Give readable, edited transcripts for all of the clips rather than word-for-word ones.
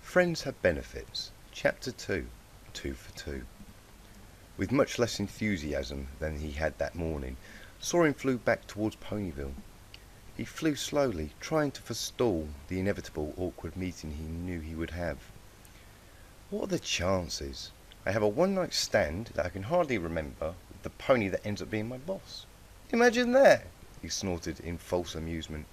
Friends Have Benefits, Chapter 2, 2 for 2. With much less enthusiasm than he had that morning, Soarin flew back towards Ponyville. He flew slowly, trying to forestall the inevitable awkward meeting he knew he would have. What are the chances? I have a one-night stand that I can hardly remember with the pony that ends up being my boss. Imagine that, he snorted in false amusement.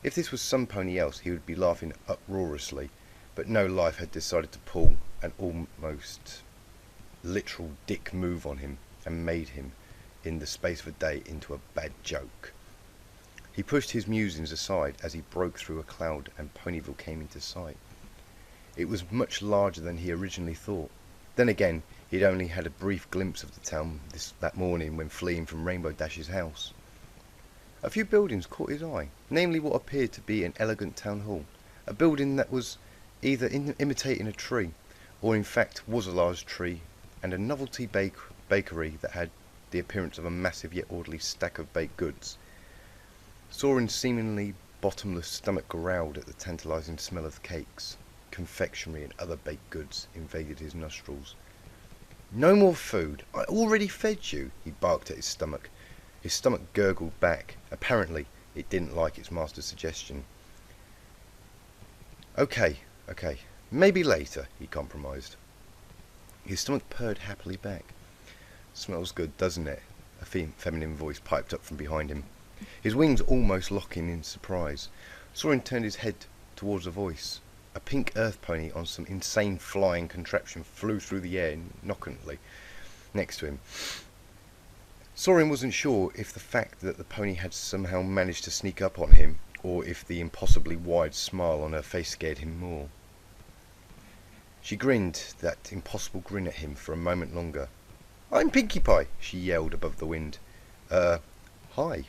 If this was some pony else, he would be laughing uproariously, but no life had decided to pull an almost literal dick move on him and made him, in the space of a day, into a bad joke. He pushed his musings aside as he broke through a cloud and Ponyville came into sight. It was much larger than he originally thought. Then again, he had only had a brief glimpse of the town that morning when fleeing from Rainbow Dash's house. A few buildings caught his eye, namely what appeared to be an elegant town hall, a building that was either imitating a tree, or in fact was a large tree, and a novelty bakery that had the appearance of a massive yet orderly stack of baked goods. Soarin's seemingly bottomless stomach growled at the tantalizing smell of cakes, confectionery and other baked goods invaded his nostrils. No more food! I already fed you, he barked at his stomach. His stomach gurgled back. Apparently, it didn't like its master's suggestion. Okay, maybe later, he compromised. His stomach purred happily back. Smells good, doesn't it? A feminine voice piped up from behind him. His wings almost locking in surprise. Soarin turned his head towards the voice. A pink earth pony on some insane flying contraption flew through the air nonchalantly next to him. Soarin wasn't sure if the fact that the pony had somehow managed to sneak up on him, or if the impossibly wide smile on her face scared him more. She grinned that impossible grin at him for a moment longer. "I'm Pinkie Pie," she yelled above the wind. Hi,"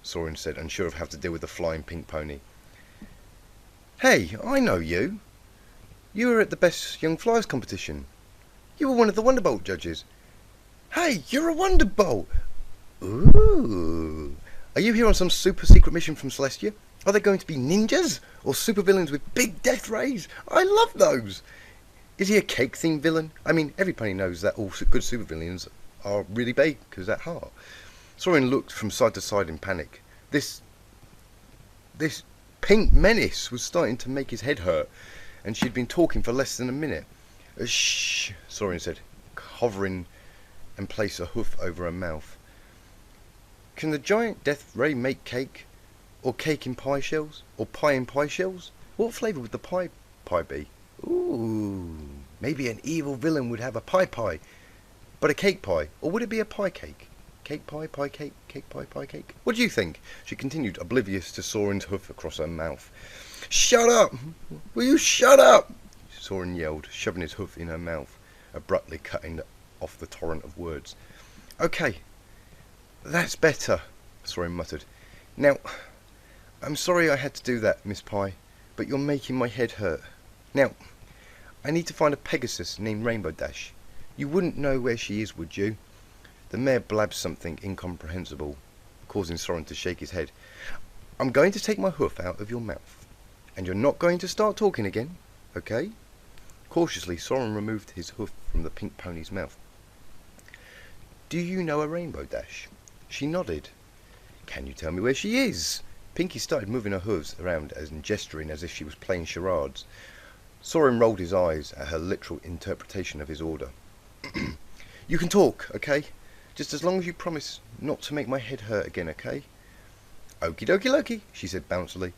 Soarin said, unsure of how to deal with the flying pink pony. "Hey, I know you. You were at the Best Young Flyers competition. You were one of the Wonderbolt judges. Hey, you're a Wonderbolt! Ooh. Are you here on some super secret mission from Celestia? Are they going to be ninjas? Or supervillains with big death rays? I love those! Is he a cake-themed villain? I mean, everybody knows that all good supervillains are really bakers at heart." Soarin looked from side to side in panic. This pink menace was starting to make his head hurt, and she'd been talking for less than a minute. Shh, Soarin said, hovering and place a hoof over her mouth. "Can the giant death ray make cake? Or cake in pie shells? Or pie in pie shells? What flavour would the pie be? Ooh, maybe an evil villain would have a pie. But a cake pie? Or would it be a pie cake? Cake pie cake, cake pie cake? What do you think?" She continued, oblivious to Soarin's hoof across her mouth. "Shut up! Will you shut up?" Soarin yelled, shoving his hoof in her mouth, abruptly cutting off the torrent of words. "Okay, that's better," Soarin muttered. "Now, I'm sorry I had to do that, Miss Pie, but you're making my head hurt. Now, I need to find a Pegasus named Rainbow Dash. You wouldn't know where she is, would you?" The mare blabbed something incomprehensible, causing Soarin to shake his head. "I'm going to take my hoof out of your mouth, and you're not going to start talking again, okay?" Cautiously, Soarin removed his hoof from the pink pony's mouth. "Do you know a Rainbow Dash?" She nodded. "Can you tell me where she is?" Pinkie started moving her hooves around and gesturing as if she was playing charades. Soarin rolled his eyes at her literal interpretation of his order. "You can talk, okay? Just as long as you promise not to make my head hurt again, okay?" "Okie dokie lokey," she said bouncily.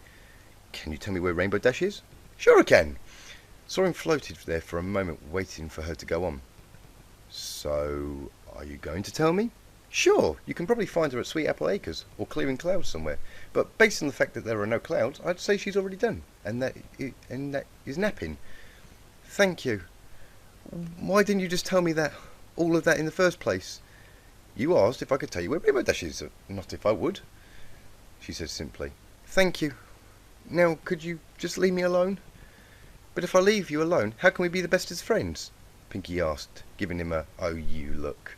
"Can you tell me where Rainbow Dash is?" "Sure I can." Soarin floated there for a moment, waiting for her to go on. "So, are you going to tell me?" "Sure, you can probably find her at Sweet Apple Acres, or Clearing Clouds somewhere. But based on the fact that there are no clouds, I'd say she's already done, and that is napping." "Thank you. Why didn't you just tell me all of that in the first place?" "You asked if I could tell you where Rainbow Dash is, not if I would," she said simply. "Thank you. Now, could you just leave me alone?" "But if I leave you alone, how can we be the bestest friends?" Pinkie asked, giving him a "oh you" look.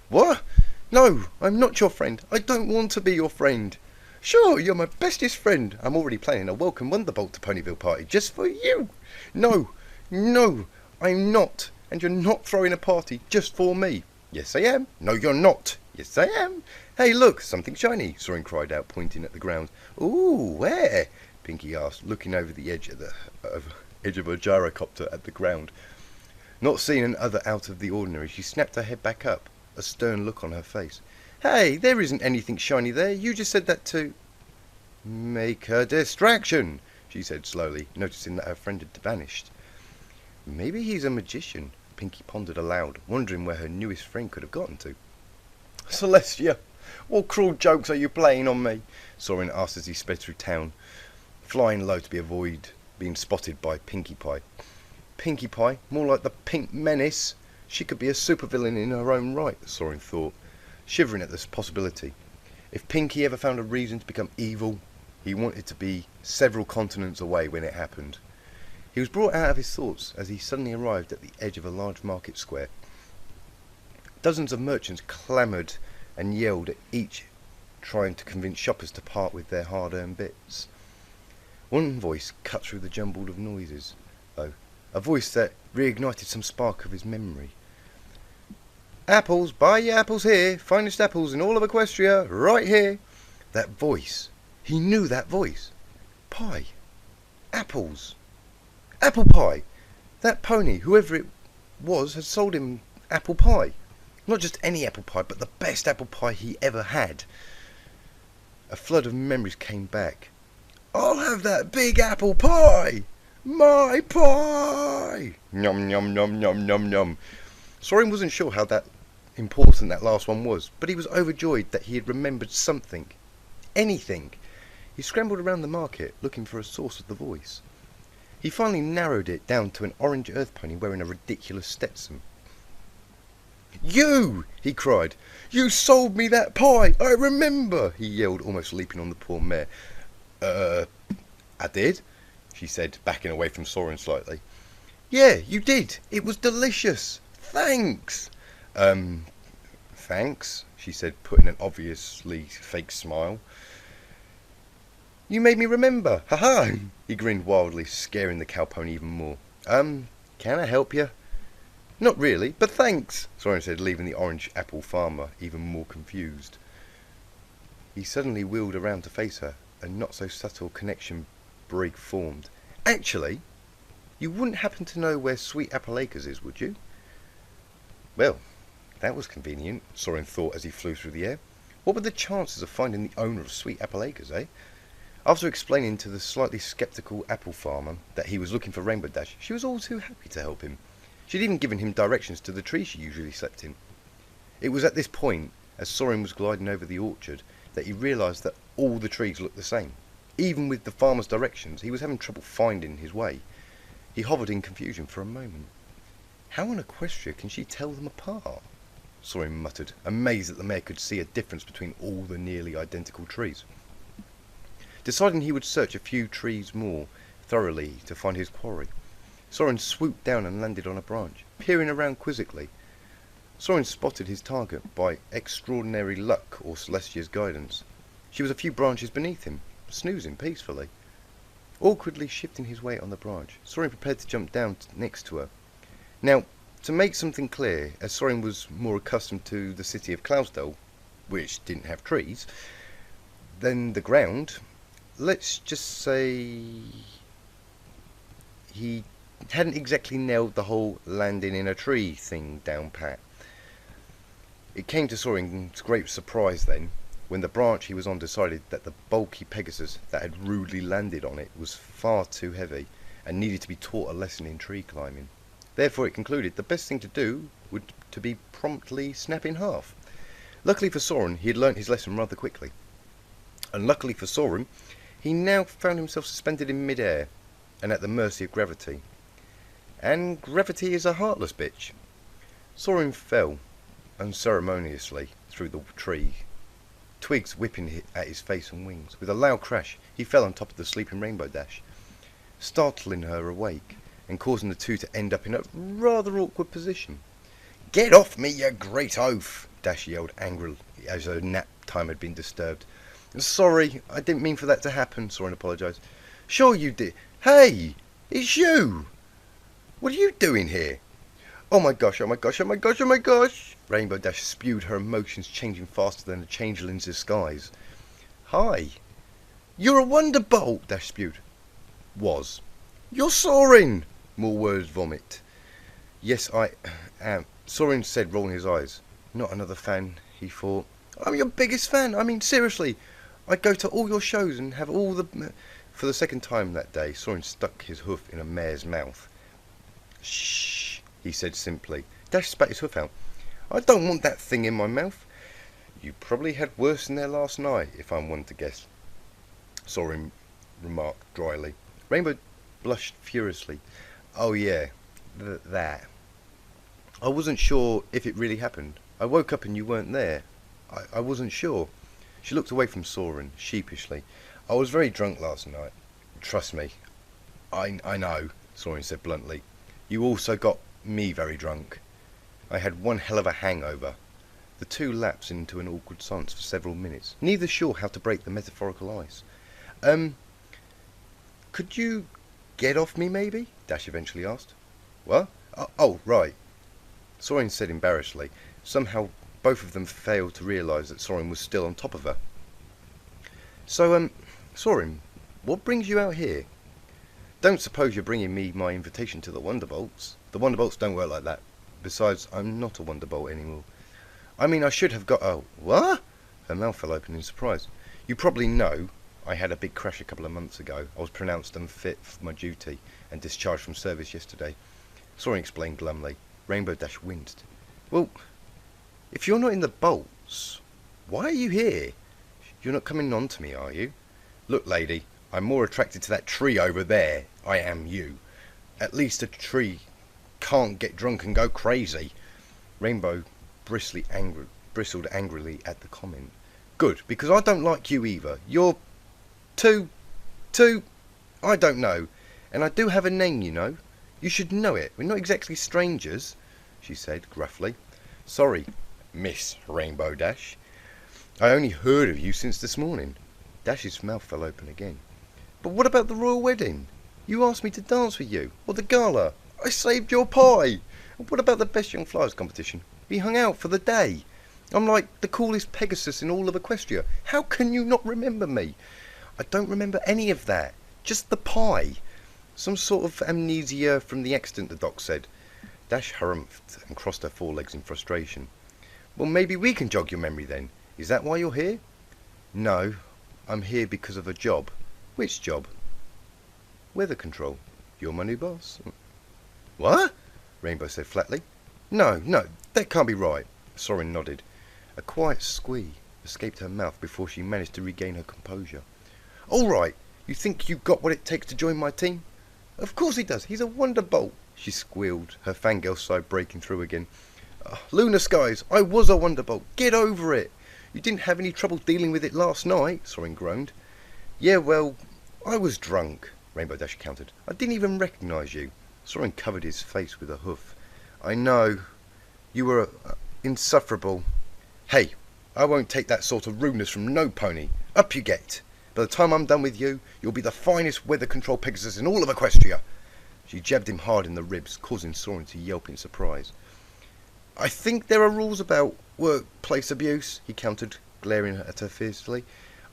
"What? No, I'm not your friend. I don't want to be your friend." Sure, you're my bestest friend. I'm already planning a welcome Wonderbolt to Ponyville party just for you. No, no, I'm not. And you're not throwing a party just for me. Yes, I am. No, you're not. Yes, I am. Hey, look, something shiny, Soarin cried out, pointing at the ground. Ooh, where? Pinkie asked, looking over the edge of a gyrocopter at the ground. Not seeing an other out of the ordinary, she snapped her head back up, a stern look on her face. Hey, there isn't anything shiny there. You just said that to make a distraction, she said slowly, noticing that her friend had vanished. Maybe he's a magician, Pinkie pondered aloud, wondering where her newest friend could have gotten to. Celestia, what cruel jokes are you playing on me? Soarin asked as he sped through town, flying low to avoid being spotted by Pinkie Pie. Pinkie Pie, more like the Pink Menace. She could be a supervillain in her own right, Soarin thought, shivering at this possibility. If Pinkie ever found a reason to become evil, he wanted to be several continents away when it happened. He was brought out of his thoughts as he suddenly arrived at the edge of a large market square. Dozens of merchants clamoured and yelled at each, trying to convince shoppers to part with their hard-earned bits. One voice cut through the jumble of noises, though, a voice that reignited some spark of his memory. Apples, buy your apples here, finest apples in all of Equestria, right here. That voice, he knew that voice. Pie, apples, apple pie. That pony, whoever it was, had sold him apple pie. Not just any apple pie, but the best apple pie he ever had. A flood of memories came back. I'll have that big apple pie! My pie! Nom nom nom nom nom nom. Soarin wasn't sure how important that last one was, but he was overjoyed that he had remembered something. Anything. He scrambled around the market, looking for a source of the voice. He finally narrowed it down to an orange earth pony wearing a ridiculous Stetson. You! He cried. You sold me that pie! I remember! He yelled, almost leaping on the poor mare. I did, she said, backing away from Soarin slightly. Yeah, you did. It was delicious. Thanks. Thanks, she said, putting an obviously fake smile. You made me remember. Ha-ha! He grinned wildly, scaring the cow pony even more. Can I help you? Not really, but thanks, Soarin said, leaving the orange apple farmer even more confused. He suddenly wheeled around to face her. A not-so-subtle connection break formed. Actually, you wouldn't happen to know where Sweet Apple Acres is, would you? Well, that was convenient, Soarin thought as he flew through the air. What were the chances of finding the owner of Sweet Apple Acres, eh? After explaining to the slightly sceptical apple farmer that he was looking for Rainbow Dash, she was all too happy to help him. She'd even given him directions to the tree she usually slept in. It was at this point, as Soarin was gliding over the orchard, that he realised that all the trees looked the same. Even with the farmer's directions, he was having trouble finding his way. He hovered in confusion for a moment. How on Equestria can she tell them apart? Soarin muttered, amazed that the mare could see a difference between all the nearly identical trees. Deciding he would search a few trees more thoroughly to find his quarry, Soarin swooped down and landed on a branch, peering around quizzically. Soarin spotted his target by extraordinary luck or Celestia's guidance. She was a few branches beneath him, snoozing peacefully. Awkwardly shifting his weight on the branch, Soarin prepared to jump down next to her. Now, to make something clear, as Soarin was more accustomed to the city of Cloudsdale, which didn't have trees, than the ground, let's just say he hadn't exactly nailed the whole landing in a tree thing down pat. It came to Soarin's great surprise then, when the branch he was on decided that the bulky Pegasus that had rudely landed on it was far too heavy and needed to be taught a lesson in tree climbing. Therefore it concluded the best thing to do would to be promptly snap in half. Luckily for Soarin, he had learnt his lesson rather quickly. Unluckily for Soarin, he now found himself suspended in mid-air and at the mercy of gravity. And gravity is a heartless bitch. Soarin fell unceremoniously through the tree, twigs whipping at his face and wings. With a loud crash, he fell on top of the sleeping Rainbow Dash, startling her awake and causing the two to end up in a rather awkward position. Get off me, you great oaf! Dash yelled angrily as her nap time had been disturbed. Sorry, I didn't mean for that to happen, Soarin apologised. Sure you did. Hey, it's you! What are you doing here? Oh my gosh, oh my gosh, oh my gosh, oh my gosh! Rainbow Dash spewed, her emotions changing faster than a changeling's disguise. Hi. You're a wonderbolt, Dash spewed. Was. You're Soarin! More words vomit. Yes, I am. Soarin said, rolling his eyes. Not another fan, he thought. I'm your biggest fan. I mean, seriously. I go to all your shows and have all the... For the second time that day, Soarin stuck his hoof in a mare's mouth. Shh, he said simply. Dash spat his hoof out. I don't want that thing in my mouth. You probably had worse than there last night, if I'm one to guess, Soarin remarked dryly. Rainbow blushed furiously. Oh yeah, that. I wasn't sure if it really happened. I woke up and you weren't there. I wasn't sure. She looked away from Soarin, sheepishly. I was very drunk last night. Trust me. I know, Soarin said bluntly. You also got me very drunk. I had one hell of a hangover. The two lapsed into an awkward silence for several minutes, neither sure how to break the metaphorical ice. Could you get off me, maybe? Dash eventually asked. What? Oh, right. Soarin said embarrassedly. Somehow both of them failed to realise that Soarin was still on top of her. So, Soarin, what brings you out here? Don't suppose you're bringing me my invitation to the Wonderbolts. The Wonderbolts don't work like that. Besides, I'm not a Wonderbolt anymore. I mean, I should have got... Oh, what? Her mouth fell open in surprise. You probably know I had a big crash a couple of months ago. I was pronounced unfit for my duty and discharged from service yesterday. Soarin explained glumly. Rainbow Dash winced. Well, if you're not in the bolts, why are you here? You're not coming on to me, are you? Look, lady, I'm more attracted to that tree over there. I am you. At least a tree can't get drunk and go crazy. Rainbow bristled angrily at the comment. Good, because I don't like you either. You're too, I don't know. And I do have a name, you know. You should know it. We're not exactly strangers, she said gruffly. Sorry, Miss Rainbow Dash. I only heard of you since this morning. Dash's mouth fell open again. But what about the royal wedding? You asked me to dance with you, or the gala. I saved your pie. And what about the Best Young Flyers competition? We hung out for the day. I'm like the coolest Pegasus in all of Equestria. How can you not remember me? I don't remember any of that. Just the pie. Some sort of amnesia from the accident, the doc said. Dash harumphed and crossed her forelegs in frustration. Well, maybe we can jog your memory then. Is that why you're here? No, I'm here because of a job. Which job? Weather control. You're my new boss. What? Rainbow said flatly. No, that can't be right. Soarin nodded. A quiet squeak escaped her mouth before she managed to regain her composure. All right, you think you've got what it takes to join my team? Of course he does. He's a wonderbolt, she squealed, her fangirl side breaking through again. Lunar skies, I was a wonderbolt. Get over it. You didn't have any trouble dealing with it last night, Soarin groaned. Yeah, well, I was drunk, Rainbow Dash countered. I didn't even recognise you. Soarin covered his face with a hoof. I know. You were insufferable. Hey, I won't take that sort of rudeness from no pony. Up you get. By the time I'm done with you, you'll be the finest weather control Pegasus in all of Equestria. She jabbed him hard in the ribs, causing Soarin to yelp in surprise. I think there are rules about workplace abuse, he countered, glaring at her fiercely.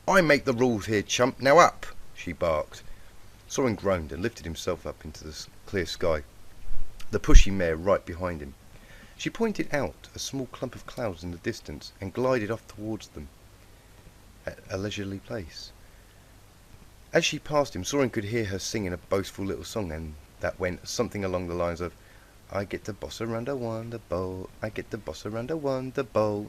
I make the rules here, chump. Now up, she barked. Soarin groaned and lifted himself up into the clear sky, the pushy mare right behind him. She pointed out a small clump of clouds in the distance and glided off towards them at a leisurely pace. As she passed him, Soarin could hear her singing a boastful little song, and that went something along the lines of, I get to boss around a wonderbolt, I get to boss around a wonderbolt.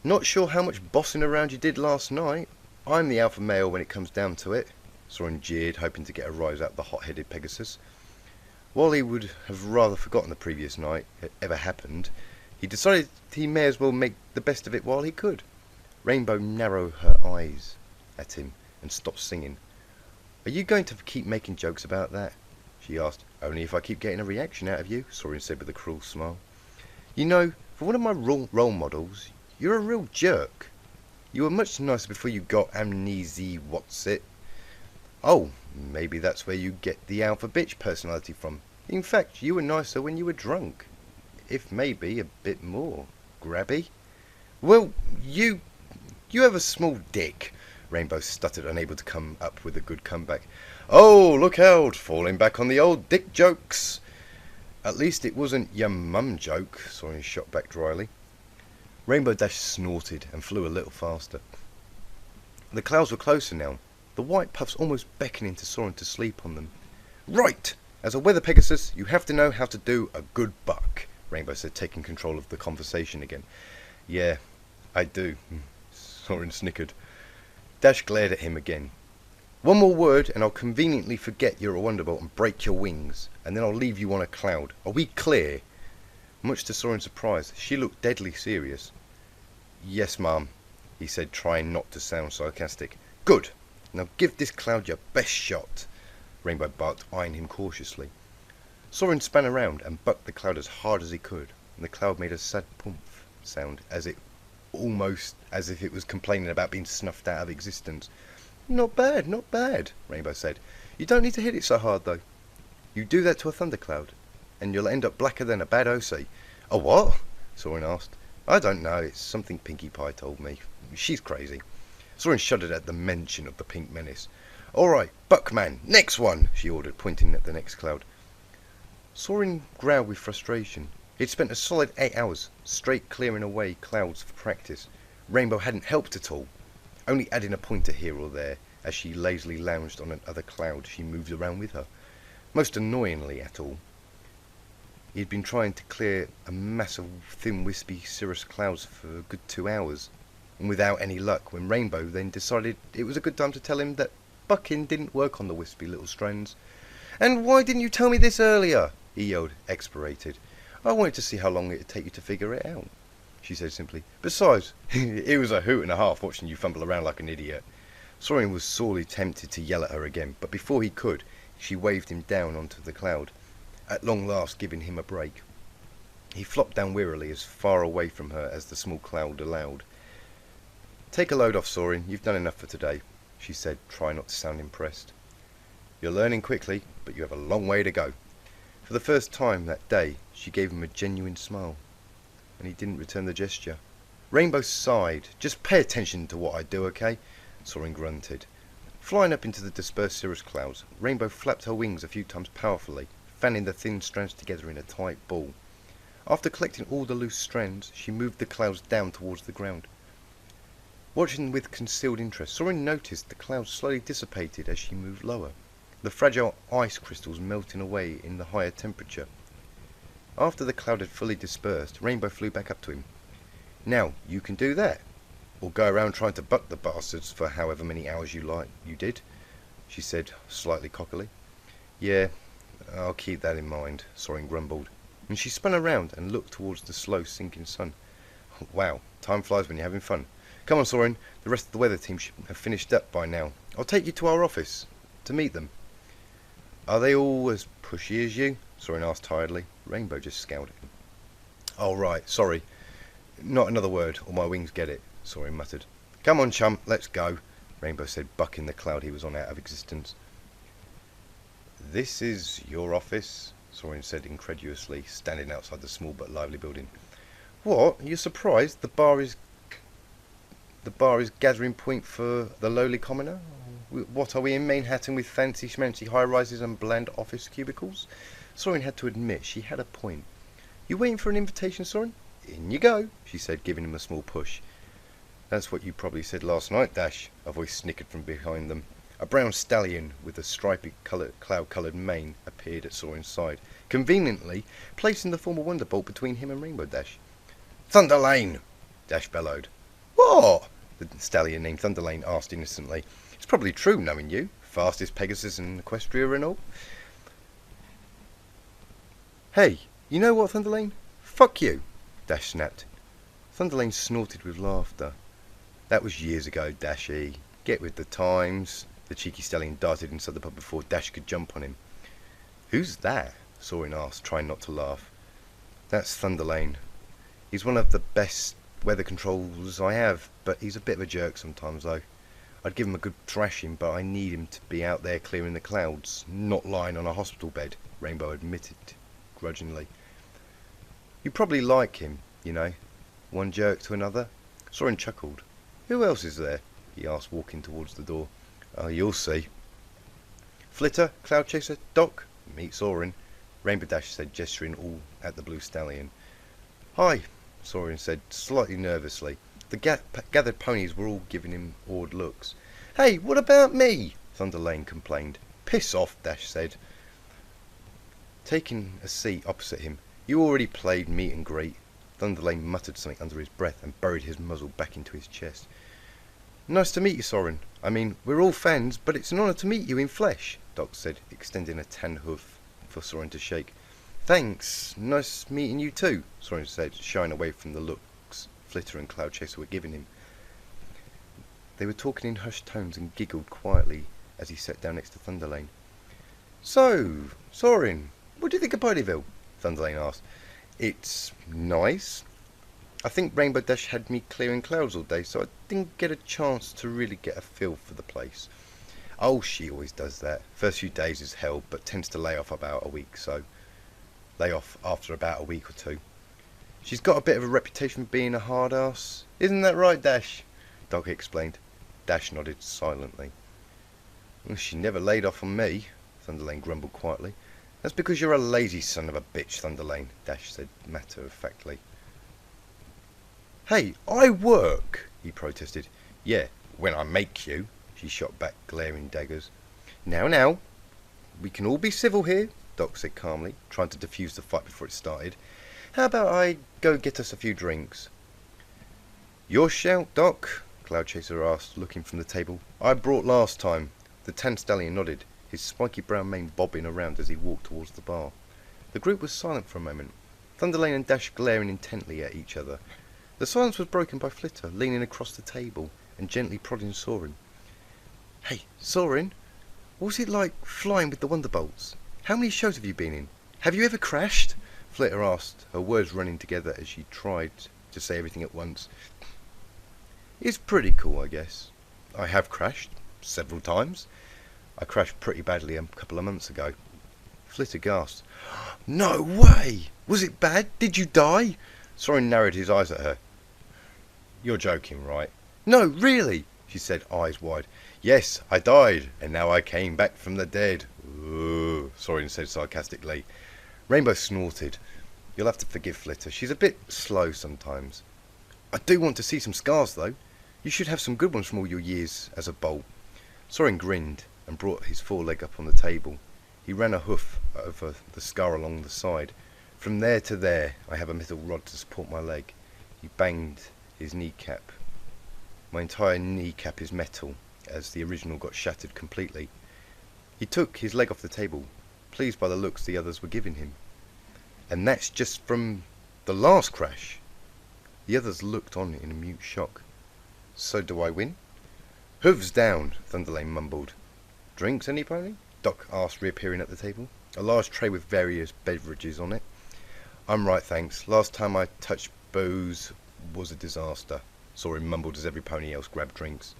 Not sure how much bossing around you did last night. I'm the alpha male when it comes down to it, Soarin jeered, hoping to get a rise out of the hot-headed Pegasus. While he would have rather forgotten the previous night had ever happened, he decided he may as well make the best of it while he could. Rainbow narrowed her eyes at him and stopped singing. Are you going to keep making jokes about that? She asked. Only if I keep getting a reaction out of you, Soarin said with a cruel smile. You know, for one of my role models, you're a real jerk. You were much nicer before you got amnesia, what's it? Oh, maybe that's where you get the alpha bitch personality from. In fact, you were nicer when you were drunk. If maybe a bit more grabby. Well, you have a small dick, Rainbow stuttered, unable to come up with a good comeback. Oh, look out, falling back on the old dick jokes. At least it wasn't your mum joke, Soarin shot back dryly. Rainbow Dash snorted and flew a little faster. The clouds were closer now, the white puffs almost beckoning to Soarin to sleep on them. Right! As a weather Pegasus, you have to know how to do a good buck, Rainbow said, taking control of the conversation again. Yeah, I do, Soarin snickered. Dash glared at him again. One more word and I'll conveniently forget you're a Wonderbolt and break your wings, and then I'll leave you on a cloud. Are we clear? Much to Soarin's surprise, she looked deadly serious. Yes, ma'am, he said, trying not to sound sarcastic. Good. Now give this cloud your best shot, Rainbow barked, eyeing him cautiously. Soarin span around and bucked the cloud as hard as he could, and the cloud made a sad poomph sound, almost as if it was complaining about being snuffed out of existence. Not bad, Rainbow said. You don't need to hit it so hard, though. You do that to a thundercloud, and you'll end up blacker than a bad OC. A what? Soarin asked. I don't know, it's something Pinkie Pie told me. She's crazy. Soarin shuddered at the mention of the pink menace. All right, Buckman, next one, she ordered, pointing at the next cloud. Soarin growled with frustration. He'd spent a solid 8 hours straight clearing away clouds for practice. Rainbow hadn't helped at all, only adding a pointer here or there as she lazily lounged on another cloud she moved around with her. Most annoyingly at all, he had been trying to clear a mass of thin, wispy, cirrus clouds for a good 2 hours, and without any luck, when Rainbow then decided it was a good time to tell him that bucking didn't work on the wispy little strands. And why didn't you tell me this earlier? He yelled, exasperated. I wanted to see how long it would take you to figure it out, she said simply. Besides, it was a hoot and a half watching you fumble around like an idiot. Soarin was sorely tempted to yell at her again, but before he could, she waved him down onto the cloud, at long last giving him a break. He flopped down wearily as far away from her as the small cloud allowed. Take a load off, Soarin. You've done enough for today, she said, trying not to sound impressed. You're learning quickly, but you have a long way to go. For the first time that day, she gave him a genuine smile, and he didn't return the gesture. Rainbow sighed. Just pay attention to what I do, okay? Soarin grunted. Flying up into the dispersed cirrus clouds, Rainbow flapped her wings a few times powerfully, fanning the thin strands together in a tight ball. After collecting all the loose strands, she moved the clouds down towards the ground. Watching with concealed interest, Soarin noticed the clouds slowly dissipated as she moved lower, the fragile ice crystals melting away in the higher temperature. After the cloud had fully dispersed, Rainbow flew back up to him. Now, you can do that, or go around trying to buck the bastards for however many hours you did, she said, slightly cockily. Yeah, I'll keep that in mind, Soarin grumbled, and she spun around and looked towards the slow sinking sun. Wow, time flies when you're having fun. Come on, Soarin, the rest of the weather team should have finished up by now. I'll take you to our office to meet them. Are they all as pushy as you? Soarin asked tiredly. Rainbow just scowled at him. Oh, right, sorry. Not another word, or my wings get it, Soarin muttered. Come on, chump, let's go, Rainbow said, bucking the cloud he was on out of existence. This is your office? Soarin said incredulously, standing outside the small but lively building. What? You're surprised? The bar is gathering point for the lowly commoner? What, are we in Manhattan with fancy schmancy high-rises and bland office cubicles? Soarin had to admit she had a point. You waiting for an invitation, Soarin? In you go, she said, giving him a small push. That's what you probably said last night, Dash, a voice snickered from behind them. A brown stallion with a stripy cloud-coloured mane appeared at Soarin's side, conveniently placing the former Wonderbolt between him and Rainbow Dash. Thunderlane! Dash bellowed. What? The stallion named Thunderlane asked innocently. It's probably true, knowing you. Fastest Pegasus in Equestria and all. Hey, you know what, Thunderlane? Fuck you, Dash snapped. Thunderlane snorted with laughter. That was years ago, Dashy. Get with the times. The cheeky stallion darted inside the pub before Dash could jump on him. Who's that? Soarin asked, trying not to laugh. That's Thunderlane. He's one of the best weather controls I have, but he's a bit of a jerk sometimes though. I'd give him a good thrashing, but I need him to be out there clearing the clouds, not lying on a hospital bed, Rainbow admitted grudgingly. You probably like him, you know, one jerk to another. Soarin chuckled. Who else is there? He asked, walking towards the door. Oh, you'll see. Flitter, Cloud Chaser, Doc, meet Soarin, Rainbow Dash said, gesturing all at the blue stallion. Hi, Soarin said, slightly nervously. The gathered ponies were all giving him awed looks. Hey, what about me? Thunderlane complained. Piss off, Dash said, taking a seat opposite him. You already played meet and greet. Thunderlane muttered something under his breath and buried his muzzle back into his chest. Nice to meet you, Soarin. I mean, we're all fans, but it's an honour to meet you in flesh, Doc said, extending a tan hoof for Soarin to shake. Thanks. Nice meeting you too, Soarin said, shying away from the looks Flitter and Cloud Chaser were giving him. They were talking in hushed tones and giggled quietly as he sat down next to Thunderlane. So, Soarin, what do you think of Ponyville? Thunderlane asked. It's nice. I think Rainbow Dash had me clearing clouds all day, so I didn't get a chance to really get a feel for the place. Oh, she always does that. First few days is hell, but tends to lay off about a week, so lay off after about a week or two. She's got a bit of a reputation for being a hard ass. Isn't that right, Dash? Doc explained. Dash nodded silently. Well, she never laid off on me, Thunderlane grumbled quietly. That's because you're a lazy son of a bitch, Thunderlane, Dash said matter-of-factly. Hey, I work, he protested. Yeah, when I make you, she shot back, glaring daggers. Now, we can all be civil here, Doc said calmly, trying to defuse the fight before it started. How about I go get us a few drinks? Your shout, Doc? Cloud Chaser asked, looking from the table. I brought last time. The tan stallion nodded, his spiky brown mane bobbing around as he walked towards the bar. The group was silent for a moment, Thunderlane and Dash glaring intently at each other. The silence was broken by Flitter, leaning across the table and gently prodding Soarin. Hey, Soarin, what's it like flying with the Wonderbolts? How many shows have you been in? Have you ever crashed? Flitter asked, her words running together as she tried to say everything at once. It's pretty cool, I guess. I have crashed several times. I crashed pretty badly a couple of months ago. Flitter gasped. No way! Was it bad? Did you die? Soarin narrowed his eyes at her. You're joking, right? No, really, she said, eyes wide. Yes, I died, and now I came back from the dead. Ooh, Soarin said sarcastically. Rainbow snorted. You'll have to forgive Flitter. She's a bit slow sometimes. I do want to see some scars, though. You should have some good ones from all your years as a bolt. Soarin grinned and brought his foreleg up on the table. He ran a hoof over the scar along the side. From there to there, I have a metal rod to support my leg. He banged his kneecap. My entire kneecap is metal, as the original got shattered completely. He took his leg off the table, pleased by the looks the others were giving him. And that's just from the last crash. The others looked on in a mute shock. So do I win? Hooves down, Thunderlane mumbled. Drinks, any pony? Doc asked, reappearing at the table. A large tray with various beverages on it. I'm right, thanks. Last time I touched booze was a disaster, Soarin mumbled as every pony else grabbed drinks.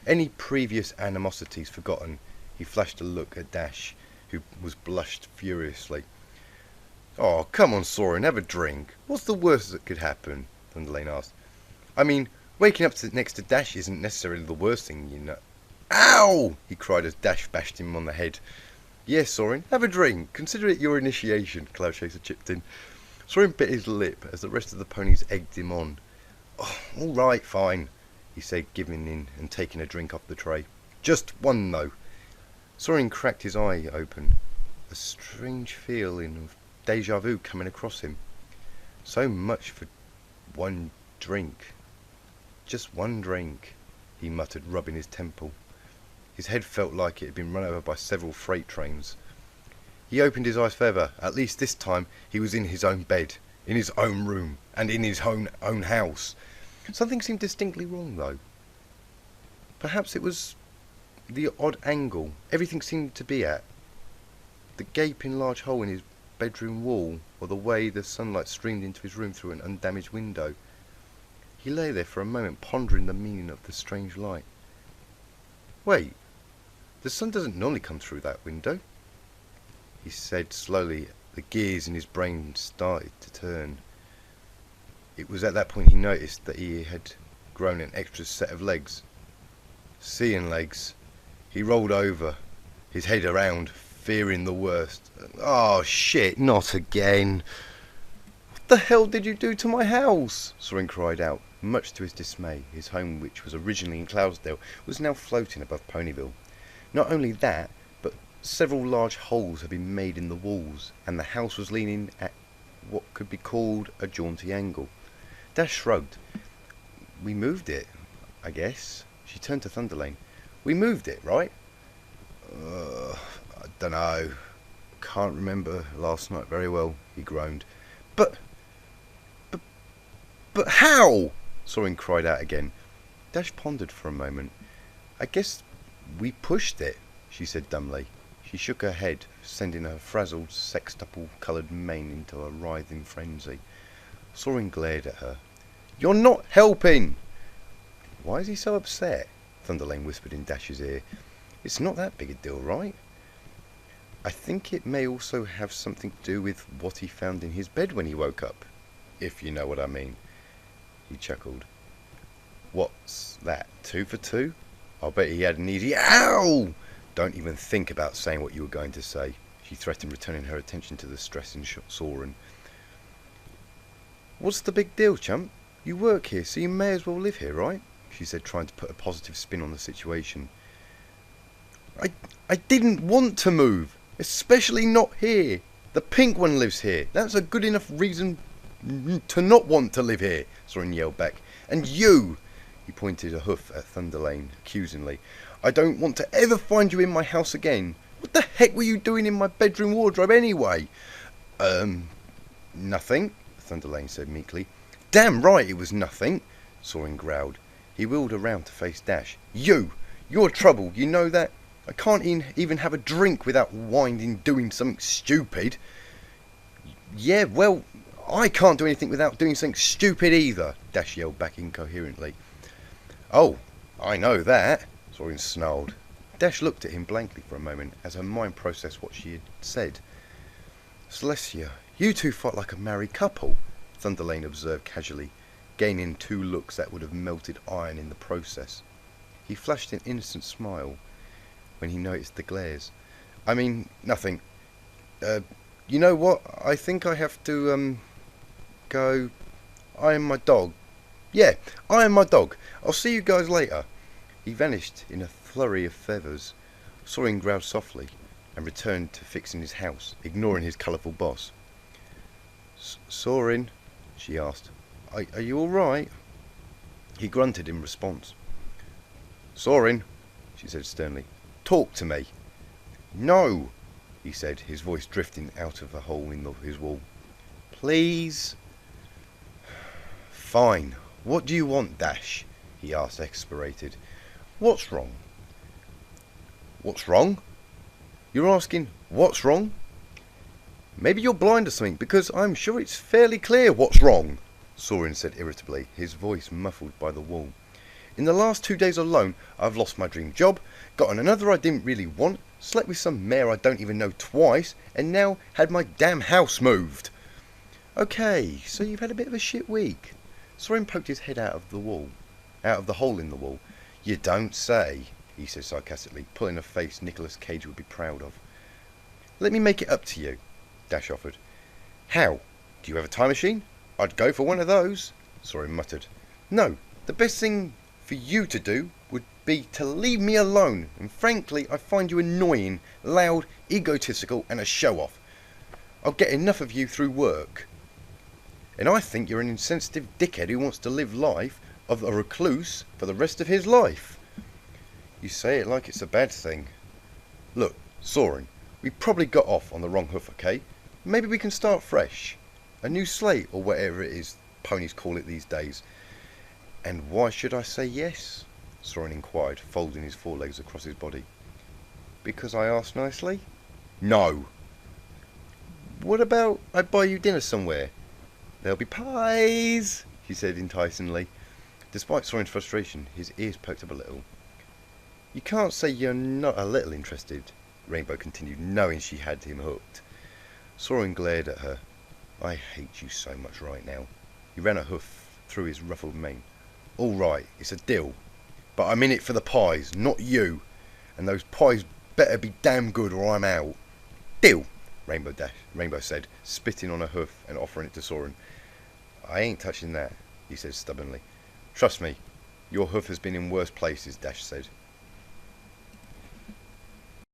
Any previous animosities forgotten, he flashed a look at Dash, who was blushed furiously. Oh, come on, Soarin, have a drink. What's the worst that could happen? Thunderlane asked. I mean, waking up next to Dash isn't necessarily the worst thing, you know. Ow! He cried as Dash bashed him on the head. Yes, Soarin, have a drink. Consider it your initiation, Cloud Chaser chipped in. Soarin bit his lip as the rest of the ponies egged him on. Oh, all right, fine, he said, giving in and taking a drink off the tray. Just one, though. Soarin cracked his eye open, a strange feeling of deja vu coming across him. So much for one drink. Just one drink, he muttered, rubbing his temple. His head felt like it had been run over by several freight trains. He opened his eyes further. At least this time he was in his own bed, in his own room, and in his own house. Something seemed distinctly wrong, though. Perhaps it was the odd angle everything seemed to be at, the gaping large hole in his bedroom wall, or the way the sunlight streamed into his room through an undamaged window. He lay there for a moment, pondering the meaning of the strange light. Wait, the sun doesn't normally come through that window, he said slowly. The gears in his brain started to turn. It was at that point he noticed that he had grown an extra set of legs. Seeing legs, he rolled over, his head around, fearing the worst. Oh shit, not again. What the hell did you do to my house? Soarin cried out, much to his dismay. His home, which was originally in Cloudsdale, was now floating above Ponyville. Not only that, but several large holes had been made in the walls, and the house was leaning at what could be called a jaunty angle. Dash shrugged. We moved it, I guess. She turned to Thunderlane. We moved it, right? I dunno. Can't remember last night very well, he groaned. But how? Soarin cried out again. Dash pondered for a moment. I guess we pushed it, she said dumbly. She shook her head, sending her frazzled, sextuple-coloured mane into a writhing frenzy. Soarin glared at her. You're not helping! Why is he so upset? Thunderlane whispered in Dash's ear. It's not that big a deal, right? I think it may also have something to do with what he found in his bed when he woke up, if you know what I mean. He chuckled. What's that, 2 for 2? I'll bet he had an easy... Ow! Don't even think about saying what you were going to say, she threatened, returning her attention to the stress in Soarin. What's the big deal, chump? You work here, so you may as well live here, right? She said, trying to put a positive spin on the situation. I didn't want to move, especially not here. The pink one lives here. That's a good enough reason to not want to live here, Soarin yelled back. And you, he pointed a hoof at Thunderlane accusingly. I don't want to ever find you in my house again. What the heck were you doing in my bedroom wardrobe anyway? Nothing, Thunderlane said meekly. Damn right it was nothing, Soarin growled. He wheeled around to face Dash. You're trouble, you know that? I can't even have a drink without winding doing something stupid. Yeah, well, I can't do anything without doing something stupid either, Dash yelled back incoherently. Oh, I know that, Soarin snarled. Dash looked at him blankly for a moment as her mind processed what she had said. Celestia, you two fight like a married couple, Thunderlane observed casually, gaining 2 looks that would have melted iron in the process. He flashed an innocent smile when he noticed the glares. I mean, nothing. You know what? I think I have to, go. I am my dog. Yeah, I am my dog. I'll see you guys later. He vanished in a flurry of feathers. Soarin growled softly and returned to fixing his house, ignoring his colourful boss. Soarin, she asked, are you all right? He grunted in response. Soarin, she said sternly, talk to me. No, he said, his voice drifting out of a hole in his wall. Please. Fine. What do you want, Dash? He asked, exasperated. What's wrong? What's wrong? You're asking what's wrong? Maybe you're blind or something, because I'm sure it's fairly clear what's wrong, Soarin said irritably, his voice muffled by the wall. In the last 2 days alone, I've lost my dream job, gotten another I didn't really want, slept with some mare I don't even know twice, and now had my damn house moved. Okay, so you've had a bit of a shit week. Soarin poked his head out of the hole in the wall. You don't say, he said sarcastically, pulling a face Nicolas Cage would be proud of. Let me make it up to you, Dash offered. How? Do you have a time machine? I'd go for one of those, Soarin muttered. No, the best thing for you to do would be to leave me alone, and frankly I find you annoying, loud, egotistical and a show-off. I'll get enough of you through work. And I think you're an insensitive dickhead who wants to live life of a recluse for the rest of his life. You say it like it's a bad thing. Look, Soarin, we probably got off on the wrong hoof, okay? Maybe we can start fresh. A new slate, or whatever it is ponies call it these days. And why should I say yes? Soarin inquired, folding his forelegs across his body. Because I asked nicely? No. What about I buy you dinner somewhere? There'll be pies, she said enticingly. Despite Soarin's frustration, his ears perked up a little. You can't say you're not a little interested, Rainbow continued, knowing she had him hooked. Soarin glared at her. I hate you so much right now. He ran a hoof through his ruffled mane. All right, it's a deal. But I'm in it for the pies, not you. And those pies better be damn good or I'm out. Deal, Rainbow said, spitting on a hoof and offering it to Soarin. I ain't touching that, he said stubbornly. Trust me, your hoof has been in worse places, Dash said.